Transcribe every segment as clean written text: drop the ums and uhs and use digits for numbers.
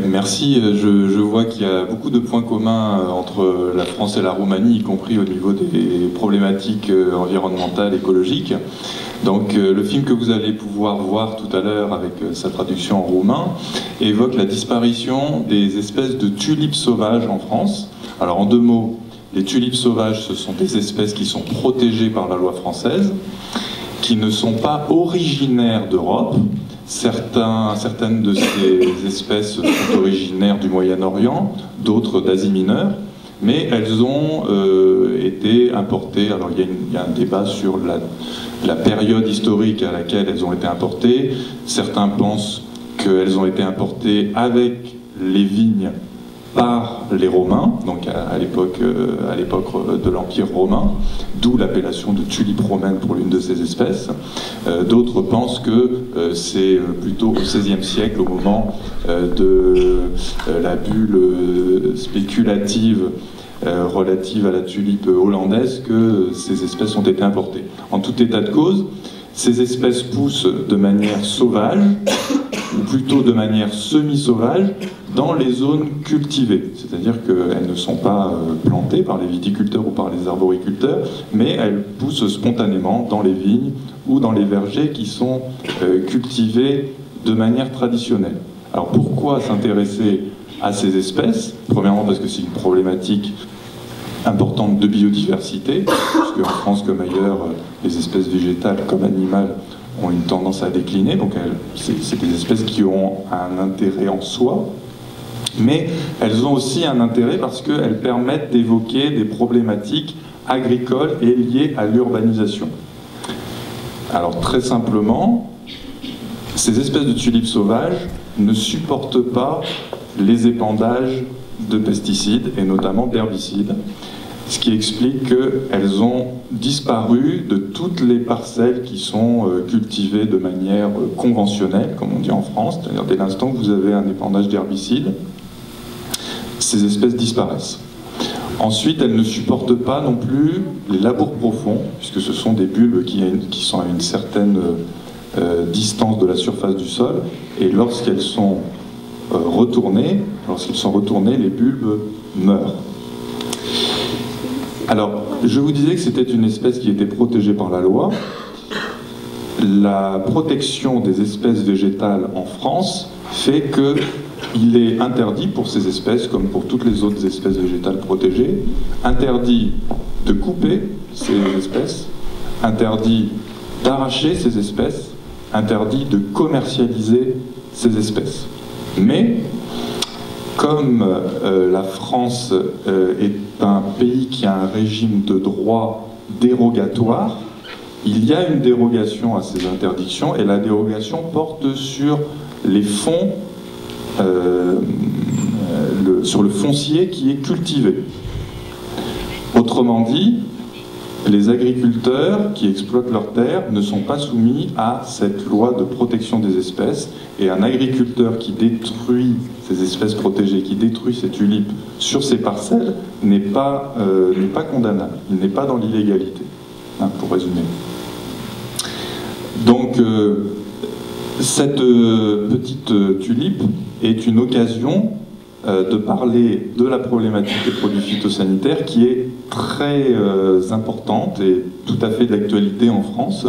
Merci. Je vois qu'il y a beaucoup de points communs entre la France et la Roumanie, y compris au niveau des problématiques environnementales, écologiques. Donc le film que vous allez pouvoir voir tout à l'heure avec sa traduction en roumain évoque la disparition des espèces de tulipes sauvages en France. Alors en deux mots, les tulipes sauvages, ce sont des espèces qui sont protégées par la loi française, qui ne sont pas originaires d'Europe. Certaines de ces espèces sont originaires du Moyen-Orient, d'autres d'Asie mineure, mais elles ont été importées. Alors il y a un débat sur la période historique à laquelle elles ont été importées. Certains pensent qu'elles ont été importées avec les vignes par les Romains, donc à l'époque de l'Empire romain, d'où l'appellation de tulipe romaine pour l'une de ces espèces. D'autres pensent que c'est plutôt au XVIe siècle, au moment de la bulle spéculative relative à la tulipe hollandaise, que ces espèces ont été importées. En tout état de cause, ces espèces poussent de manière sauvage, ou plutôt de manière semi-sauvage, dans les zones cultivées. C'est-à-dire qu'elles ne sont pas plantées par les viticulteurs ou par les arboriculteurs, mais elles poussent spontanément dans les vignes ou dans les vergers qui sont cultivés de manière traditionnelle. Alors pourquoi s'intéresser à ces espèces? Premièrement parce que c'est une problématique importante de biodiversité, puisque en France comme ailleurs, les espèces végétales comme animales ont une tendance à décliner, donc c'est des espèces qui ont un intérêt en soi, mais elles ont aussi un intérêt parce qu'elles permettent d'évoquer des problématiques agricoles et liées à l'urbanisation. Alors très simplement, ces espèces de tulipes sauvages ne supportent pas les épandages de pesticides et notamment d'herbicides, ce qui explique qu'elles ont disparu de toutes les parcelles qui sont cultivées de manière conventionnelle, comme on dit en France, c'est-à-dire dès l'instant que vous avez un épandage d'herbicides, ces espèces disparaissent. Ensuite, elles ne supportent pas non plus les labours profonds, puisque ce sont des bulbes qui sont à une certaine distance de la surface du sol, et lorsqu'elles sont retournées, les bulbes meurent. Alors, je vous disais que c'était une espèce qui était protégée par la loi. La protection des espèces végétales en France fait qu'il est interdit pour ces espèces, comme pour toutes les autres espèces végétales protégées, interdit de couper ces espèces, interdit d'arracher ces espèces, interdit de commercialiser ces espèces. Mais comme la France est un pays qui a un régime de droit dérogatoire, il y a une dérogation à ces interdictions, et la dérogation porte sur les fonds, sur le foncier qui est cultivé. Autrement dit, les agriculteurs qui exploitent leurs terres ne sont pas soumis à cette loi de protection des espèces, et un agriculteur qui détruit ces espèces protégées, qui détruit ces tulipes sur ces parcelles, n'est pas condamnable, il n'est pas dans l'illégalité, hein, pour résumer. Donc cette petite tulipe est une occasion de parler de la problématique des produits phytosanitaires qui est très importante et tout à fait d'actualité en France,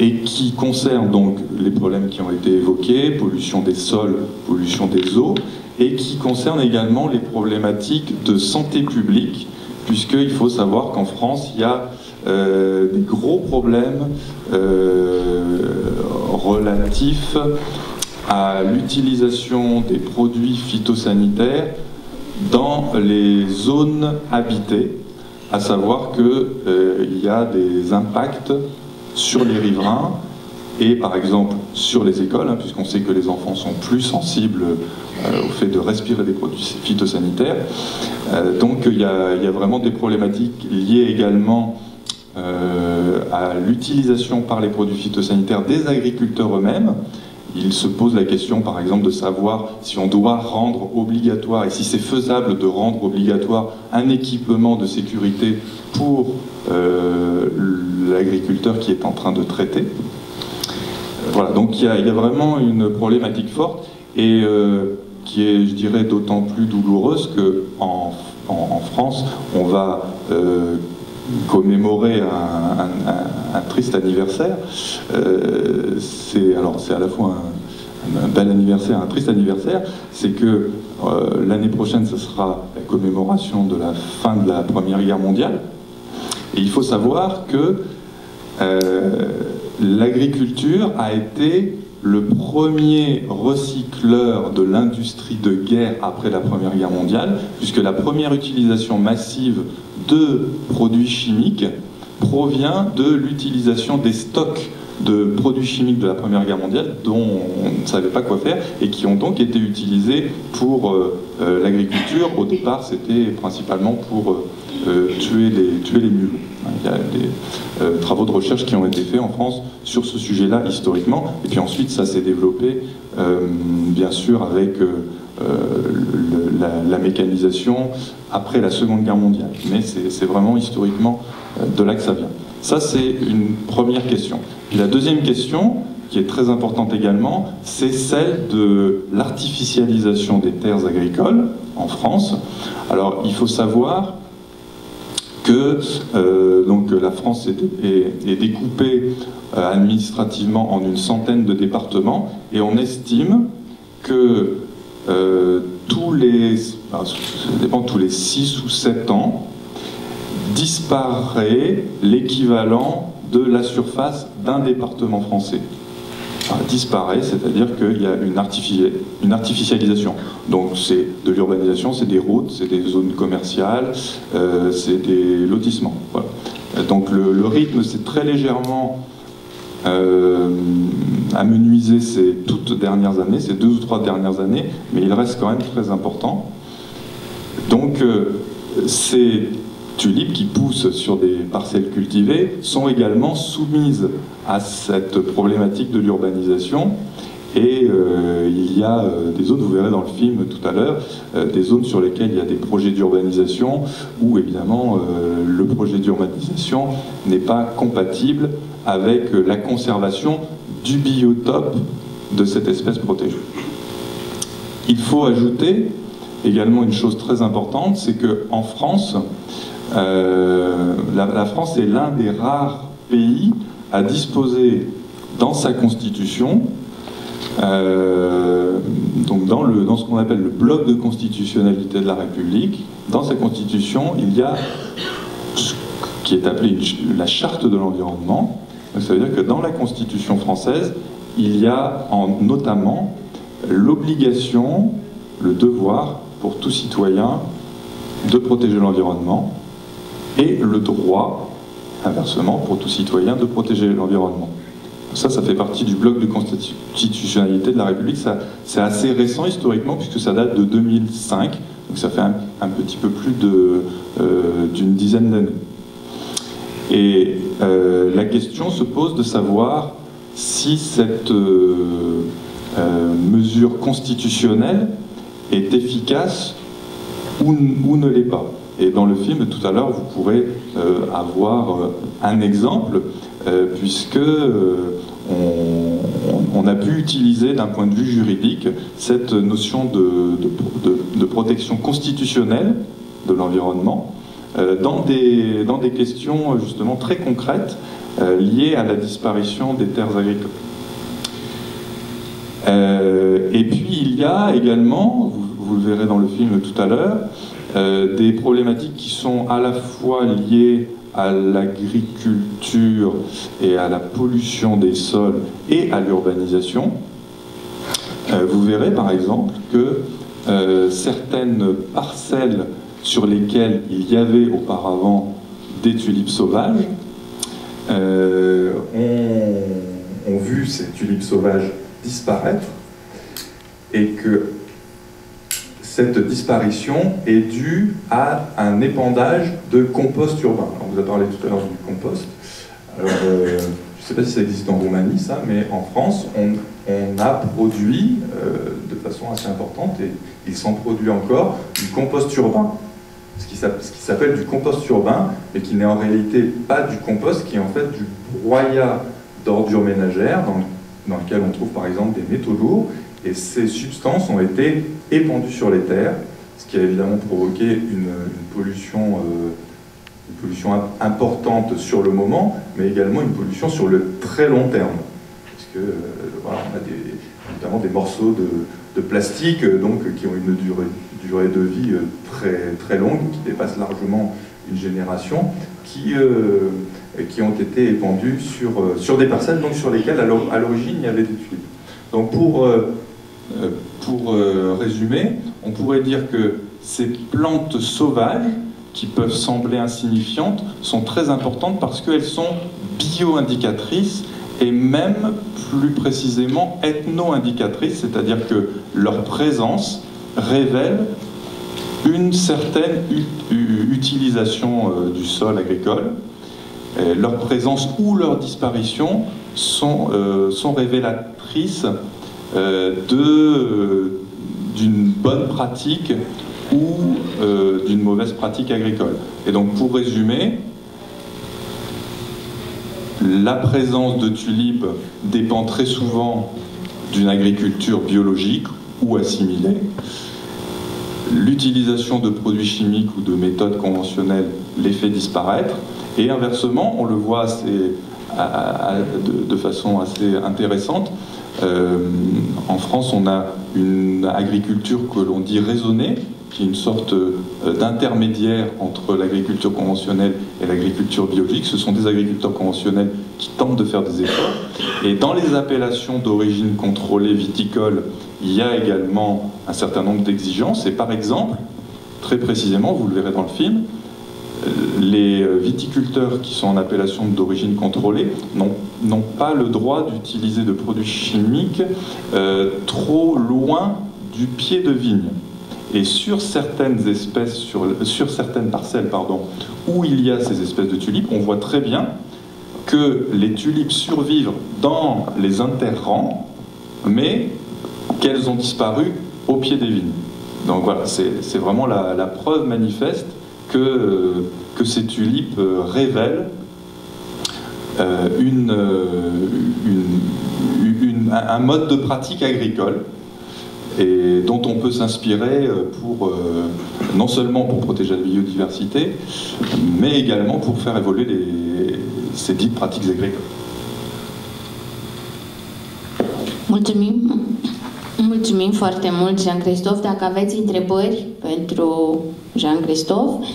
et qui concerne donc les problèmes qui ont été évoqués, pollution des sols, pollution des eaux, et qui concerne également les problématiques de santé publique, puisqu'il faut savoir qu'en France, il y a des gros problèmes relatifs à l'utilisation des produits phytosanitaires dans les zones habitées, à savoir qu'il y a des impacts sur les riverains et par exemple sur les écoles, hein, puisqu'on sait que les enfants sont plus sensibles au fait de respirer des produits phytosanitaires. Donc il y a vraiment des problématiques liées également à l'utilisation par les produits phytosanitaires des agriculteurs eux-mêmes. Il se pose la question, par exemple, de savoir si on doit rendre obligatoire, et si c'est faisable de rendre obligatoire un équipement de sécurité pour l'agriculteur qui est en train de traiter. Voilà, donc il y a vraiment une problématique forte et qui est, je dirais, d'autant plus douloureuse qu'en en France, on va commémorer un triste anniversaire. C'est à la fois un bel anniversaire, un triste anniversaire. C'est que l'année prochaine, ce sera la commémoration de la fin de la Première Guerre mondiale. Et il faut savoir que l'agriculture a été le premier recycleur de l'industrie de guerre après la Première Guerre mondiale, puisque la première utilisation massive de produits chimiques provient de l'utilisation des stocks de produits chimiques de la Première Guerre mondiale dont on ne savait pas quoi faire et qui ont donc été utilisés pour l'agriculture. Au départ, c'était principalement pour tuer les mules. Il y a des travaux de recherche qui ont été faits en France sur ce sujet-là historiquement, et puis ensuite ça s'est développé bien sûr avec la mécanisation après la Seconde Guerre mondiale. Mais c'est vraiment historiquement de là que ça vient. Ça, c'est une première question. Et la deuxième question, qui est très importante également, c'est celle de l'artificialisation des terres agricoles en France. Alors, il faut savoir que donc, la France est découpée administrativement en une centaine de départements, et on estime que tous les 6 ou 7 ans, disparaît l'équivalent de la surface d'un département français. Enfin, disparaît, c'est-à-dire qu'il y a une artificialisation. Donc c'est de l'urbanisation, c'est des routes, c'est des zones commerciales, c'est des lotissements. Voilà. Donc le rythme s'est très légèrement amenuisé ces toutes dernières années, ces 2 ou 3 dernières années, mais il reste quand même très important. Donc ces tulipes qui poussent sur des parcelles cultivées sont également soumises à cette problématique de l'urbanisation, et il y a des zones, vous verrez dans le film tout à l'heure, des zones sur lesquelles il y a des projets d'urbanisation où évidemment le projet d'urbanisation n'est pas compatible avec la conservation du biotope de cette espèce protégée. Il faut ajouter également une chose très importante, c'est qu'en France, la France est l'un des rares pays à disposer dans sa constitution, donc dans ce qu'on appelle le bloc de constitutionnalité de la République, dans sa constitution, il y a ce qui est appelé la charte de l'environnement. Ça veut dire que dans la constitution française, il y a notamment l'obligation, le devoir pour tout citoyen de protéger l'environnement, et le droit, inversement, pour tout citoyen de protéger l'environnement. Ça fait partie du bloc de constitutionnalité de la République. C'est assez récent historiquement, puisque ça date de 2005, donc ça fait un petit peu plus d'une dizaine d'années. Et la question se pose de savoir si cette mesure constitutionnelle est efficace ou ne l'est pas. Et dans le film, tout à l'heure, vous pourrez avoir un exemple, puisque on a pu utiliser d'un point de vue juridique cette notion de protection constitutionnelle de l'environnement dans des questions justement très concrètes liées à la disparition des terres agricoles. Et puis il y a également, vous le verrez dans le film tout à l'heure, des problématiques qui sont à la fois liées à l'agriculture et à la pollution des sols et à l'urbanisation. Vous verrez par exemple que certaines parcelles sur lesquelles il y avait auparavant des tulipes sauvages ont vu ces tulipes sauvages disparaître, et que cette disparition est due à un épandage de compost urbain. On vous a parlé tout à l'heure du compost. Alors, je ne sais pas si ça existe en Roumanie, ça, mais en France, on a produit de façon assez importante, et il s'en produit encore, du compost urbain. Ce qui s'appelle du compost urbain, mais qui n'est en réalité pas du compost, qui est en fait du broyat d'ordures ménagères dans lequel on trouve par exemple des métaux lourds, et ces substances ont été épandues sur les terres, ce qui a évidemment provoqué une pollution importante sur le moment, mais également une pollution sur le très long terme. Parce que voilà, on a notamment des morceaux de plastique donc, qui ont une durée de vie très, très longue, qui dépasse largement une génération, qui ont été épandus sur des parcelles donc, sur lesquelles à l'origine il y avait des tulipes. Donc pour résumer, on pourrait dire que ces plantes sauvages, qui peuvent sembler insignifiantes, sont très importantes parce qu'elles sont bio-indicatrices et même plus précisément ethno-indicatrices, c'est-à-dire que leur présence révèle une certaine utilisation du sol agricole. Leur présence ou leur disparition sont révélatrices d'une bonne pratique ou d'une mauvaise pratique agricole. Et donc pour résumer, la présence de tulipes dépend très souvent d'une agriculture biologique ou assimilée. L'utilisation de produits chimiques ou de méthodes conventionnelles les fait disparaître. Et inversement, on le voit de façon assez intéressante. En France, on a une agriculture que l'on dit raisonnée, qui est une sorte d'intermédiaire entre l'agriculture conventionnelle et l'agriculture biologique. Ce sont des agriculteurs conventionnels qui tentent de faire des efforts. Et dans les appellations d'origine contrôlée viticole, il y a également un certain nombre d'exigences. Et par exemple, très précisément, vous le verrez dans le film, les viticulteurs qui sont en appellation d'origine contrôlée n'ont pas le droit d'utiliser de produits chimiques trop loin du pied de vigne. Et sur certaines espèces, sur certaines parcelles, où il y a ces espèces de tulipes, on voit très bien que les tulipes survivent dans les interrangs, mais qu'elles ont disparu au pied des vignes. Donc voilà, c'est vraiment la preuve manifeste que ces tulipes révèlent un mode de pratique agricole et dont on peut s'inspirer non seulement pour protéger la biodiversité, mais également pour faire évoluer ces dites pratiques agricoles. Mulțumim foarte mult, Jean-Christophe. Dacă aveți întrebări pentru Jean-Christophe,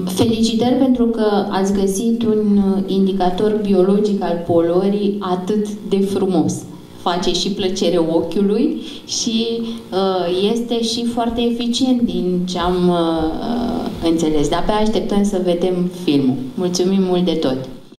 felicitări pentru că ați găsit un indicator biologic al poluării atât de frumos. Face și plăcere ochiului și este și foarte eficient din ce am înțeles. De-abia așteptăm să vedem filmul. Mulțumim mult de tot!